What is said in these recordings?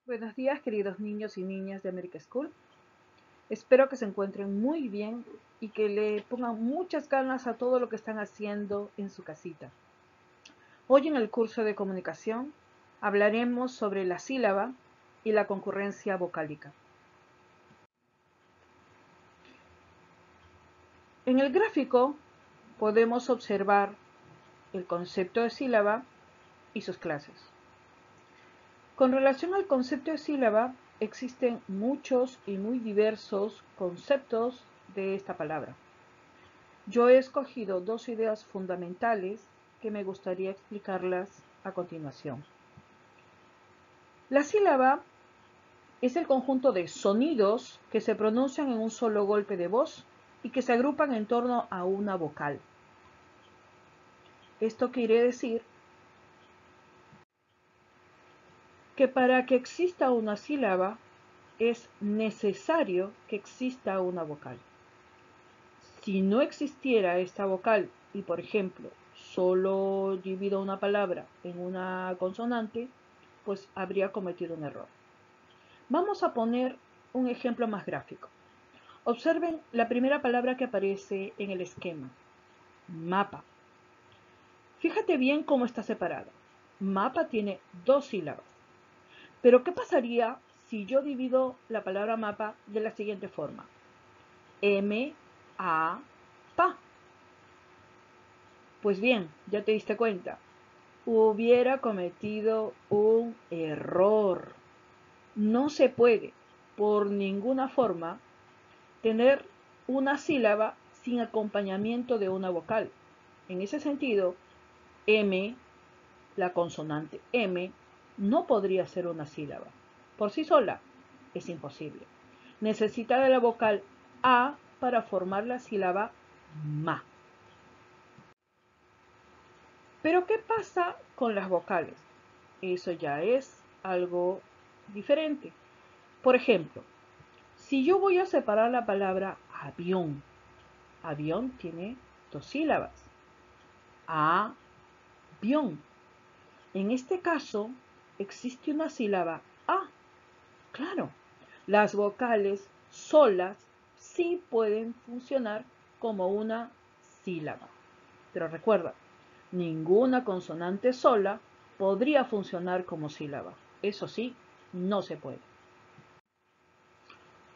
Buenos días, queridos niños y niñas de America School. Espero que se encuentren muy bien y que le pongan muchas ganas a todo lo que están haciendo en su casita. Hoy en el curso de comunicación hablaremos sobre la sílaba y la concurrencia vocálica. En el gráfico podemos observar el concepto de sílaba y sus clases. Con relación al concepto de sílaba, existen muchos y muy diversos conceptos de esta palabra. Yo he escogido dos ideas fundamentales que me gustaría explicarlas a continuación. La sílaba es el conjunto de sonidos que se pronuncian en un solo golpe de voz y que se agrupan en torno a una vocal. Esto quiere decir que para que exista una sílaba es necesario que exista una vocal. Si no existiera esta vocal y, por ejemplo, solo divido una palabra en una consonante, pues habría cometido un error. Vamos a poner un ejemplo más gráfico. Observen la primera palabra que aparece en el esquema, mapa. Fíjate bien cómo está separada. Mapa tiene dos sílabas. Pero ¿qué pasaría si yo divido la palabra mapa de la siguiente forma? M-A-Pa. Pues bien, ya te diste cuenta. Hubiera cometido un error. No se puede, por ninguna forma, tener una sílaba sin acompañamiento de una vocal. En ese sentido, M, la consonante M, no podría ser una sílaba. Por sí sola, es imposible. Necesita de la vocal A para formar la sílaba ma. Pero ¿qué pasa con las vocales? Eso ya es algo diferente. Por ejemplo, si yo voy a separar la palabra avión, avión tiene dos sílabas. Avión. En este caso, existe una sílaba A. Claro, las vocales solas sí pueden funcionar como una sílaba. Pero recuerda, ninguna consonante sola podría funcionar como sílaba. Eso sí, no se puede.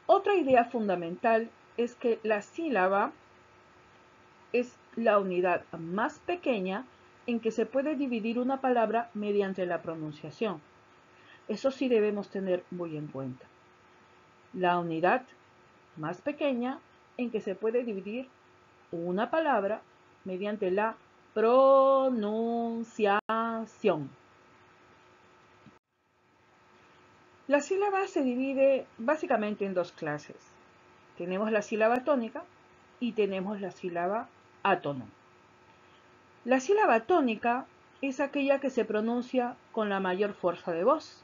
Otra idea fundamental es que la sílaba es la unidad más pequeña en que se puede dividir una palabra mediante la pronunciación. Eso sí debemos tener muy en cuenta. La unidad más pequeña en que se puede dividir una palabra mediante la pronunciación. La sílaba se divide básicamente en dos clases. Tenemos la sílaba tónica y tenemos la sílaba átona. La sílaba tónica es aquella que se pronuncia con la mayor fuerza de voz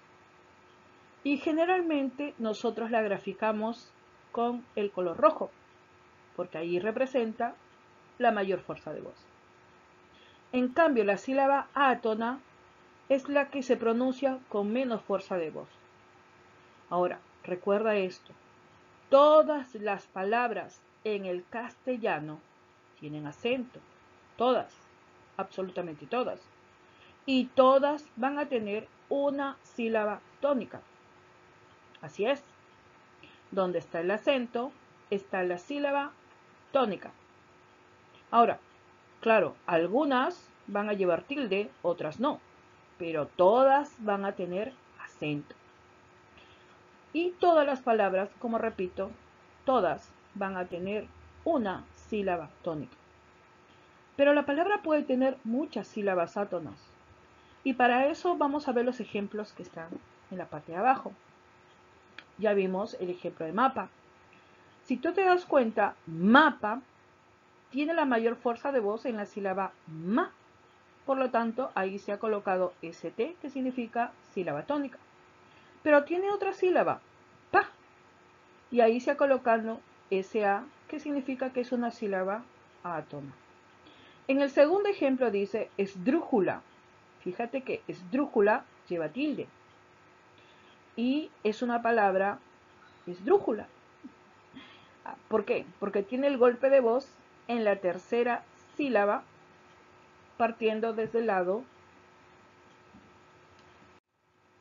y generalmente nosotros la graficamos con el color rojo porque ahí representa la mayor fuerza de voz. En cambio, la sílaba átona es la que se pronuncia con menos fuerza de voz. Ahora, recuerda esto. Todas las palabras en el castellano tienen acento. Todas, absolutamente todas. Y todas van a tener una sílaba tónica. Así es. Donde está el acento, está la sílaba tónica. Ahora, claro, algunas van a llevar tilde, otras no. Pero todas van a tener acento. Y todas las palabras, como repito, todas van a tener una sílaba tónica. Pero la palabra puede tener muchas sílabas átonas. Y para eso vamos a ver los ejemplos que están en la parte de abajo. Ya vimos el ejemplo de mapa. Si tú te das cuenta, mapa tiene la mayor fuerza de voz en la sílaba ma. Por lo tanto, ahí se ha colocado ST, que significa sílaba tónica. Pero tiene otra sílaba, pa. Y ahí se ha colocado SA, que significa que es una sílaba átona. En el segundo ejemplo dice esdrújula. Fíjate que esdrújula lleva tilde. y es una palabra esdrújula. ¿Por qué? Porque tiene el golpe de voz en la tercera sílaba, partiendo desde el lado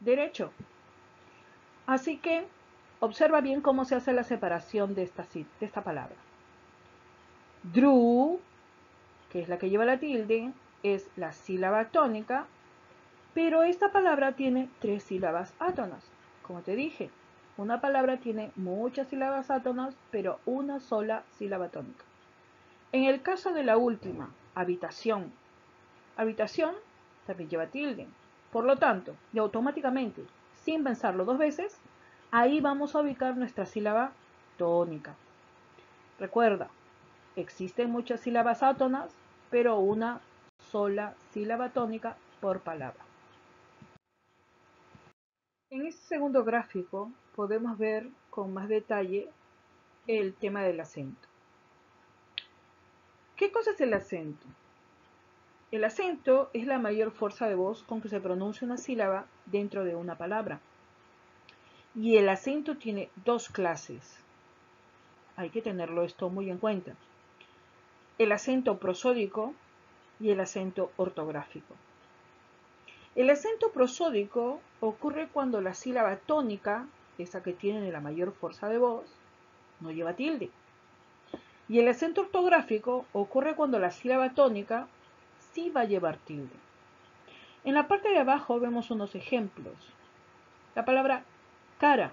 derecho. Así que observa bien cómo se hace la separación de esta palabra. Dru, que es la que lleva la tilde, es la sílaba tónica, pero esta palabra tiene 3 sílabas átonas. Como te dije, una palabra tiene muchas sílabas átonas, pero una sola sílaba tónica. En el caso de la última, habitación, habitación también lleva tilde. Por lo tanto, y automáticamente, sin pensarlo 2 veces, ahí vamos a ubicar nuestra sílaba tónica. Recuerda, existen muchas sílabas átonas, pero una sola sílaba tónica por palabra. En este segundo gráfico podemos ver con más detalle el tema del acento. ¿Qué cosa es el acento? El acento es la mayor fuerza de voz con que se pronuncia una sílaba dentro de una palabra. Y el acento tiene 2 clases. Hay que tenerlo esto muy en cuenta. El acento prosódico y el acento ortográfico. El acento prosódico ocurre cuando la sílaba tónica, esa que tiene la mayor fuerza de voz, no lleva tilde. Y el acento ortográfico ocurre cuando la sílaba tónica sí va a llevar tilde. En la parte de abajo vemos unos ejemplos. La palabra cara.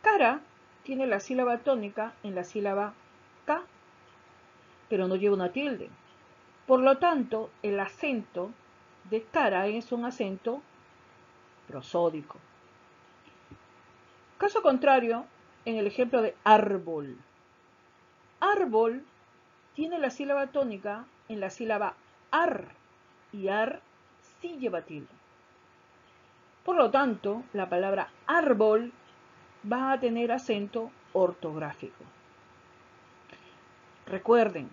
Cara tiene la sílaba tónica en la sílaba K, pero no lleva una tilde. Por lo tanto, el acento de cara es un acento prosódico. Caso contrario, en el ejemplo de árbol. Árbol tiene la sílaba tónica en la sílaba ar, y ar sí lleva tilde. Por lo tanto, la palabra árbol va a tener acento ortográfico. Recuerden,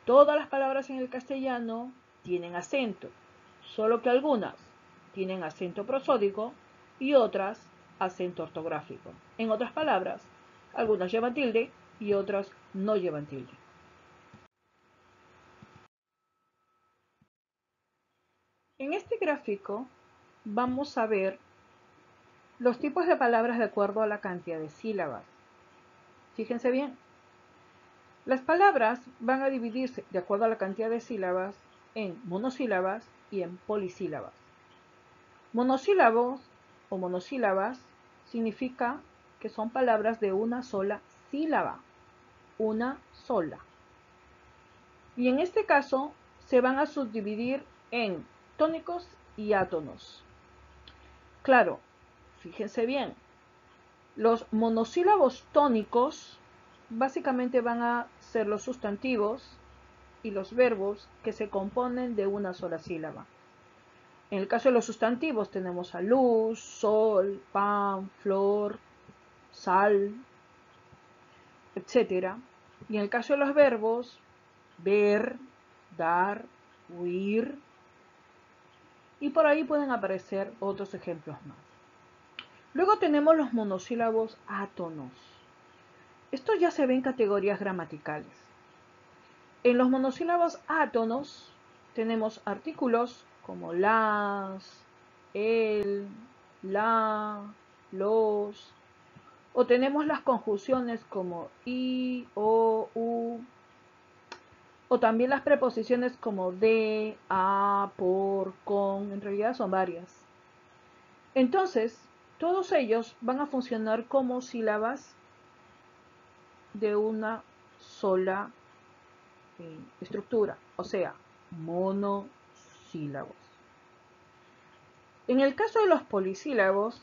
todas las palabras en el castellano tienen acento, solo que algunas tienen acento prosódico y otras acento ortográfico. En otras palabras, algunas llevan tilde y otras no llevan tilde. En este gráfico vamos a ver los tipos de palabras de acuerdo a la cantidad de sílabas. Fíjense bien. Las palabras van a dividirse de acuerdo a la cantidad de sílabas en monosílabas y en polisílabas. Monosílabos o monosílabas significa que son palabras de una sola sílaba, una sola. Y en este caso se van a subdividir en tónicos y átonos. Claro, fíjense bien, los monosílabos tónicos básicamente van a ser los sustantivos y los verbos que se componen de una sola sílaba. En el caso de los sustantivos tenemos a luz, sol, pan, flor, sal, etc. Y en el caso de los verbos, ver, dar, huir. Y por ahí pueden aparecer otros ejemplos más. Luego tenemos los monosílabos átonos. Estos ya se ven categorías gramaticales. En los monosílabos átonos tenemos artículos como las, el, la, los, o tenemos las conjunciones como i, o, u, o también las preposiciones como de, a, por, con, en realidad son varias. Entonces, todos ellos van a funcionar como sílabas de una sola estructura, o sea, monosílabos. En el caso de los polisílabos,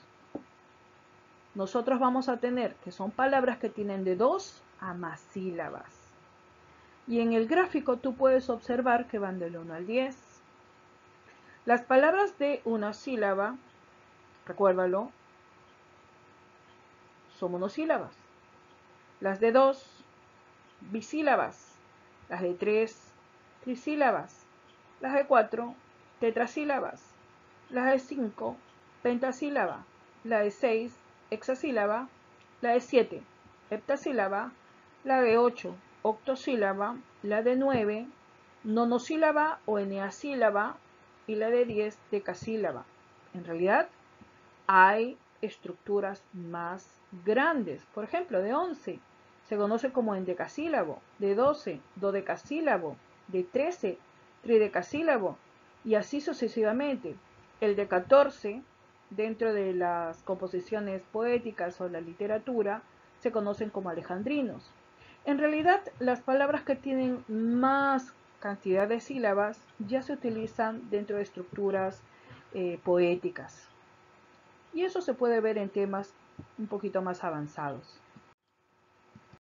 nosotros vamos a tener que son palabras que tienen de 2 a más sílabas. Y en el gráfico tú puedes observar que van del 1 al 10. Las palabras de una sílaba, recuérdalo, son monosílabas. Las de 2, bisílabas. Las de 3, trisílabas. Las de 4, tetrasílabas. Las de 5, pentasílaba, la de 6, hexasílaba, la de 7, heptasílaba, la de 8, octosílaba, la de 9, nonosílaba o eneasílaba y la de 10, decasílaba. En realidad hay estructuras más grandes. Por ejemplo, de 11 se conoce como endecasílabo, de 12, dodecasílabo, de 13, tridecasílabo y así sucesivamente. El de 14, dentro de las composiciones poéticas o la literatura, se conocen como alejandrinos. En realidad, las palabras que tienen más cantidad de sílabas ya se utilizan dentro de estructuras poéticas. Y eso se puede ver en temas un poquito más avanzados.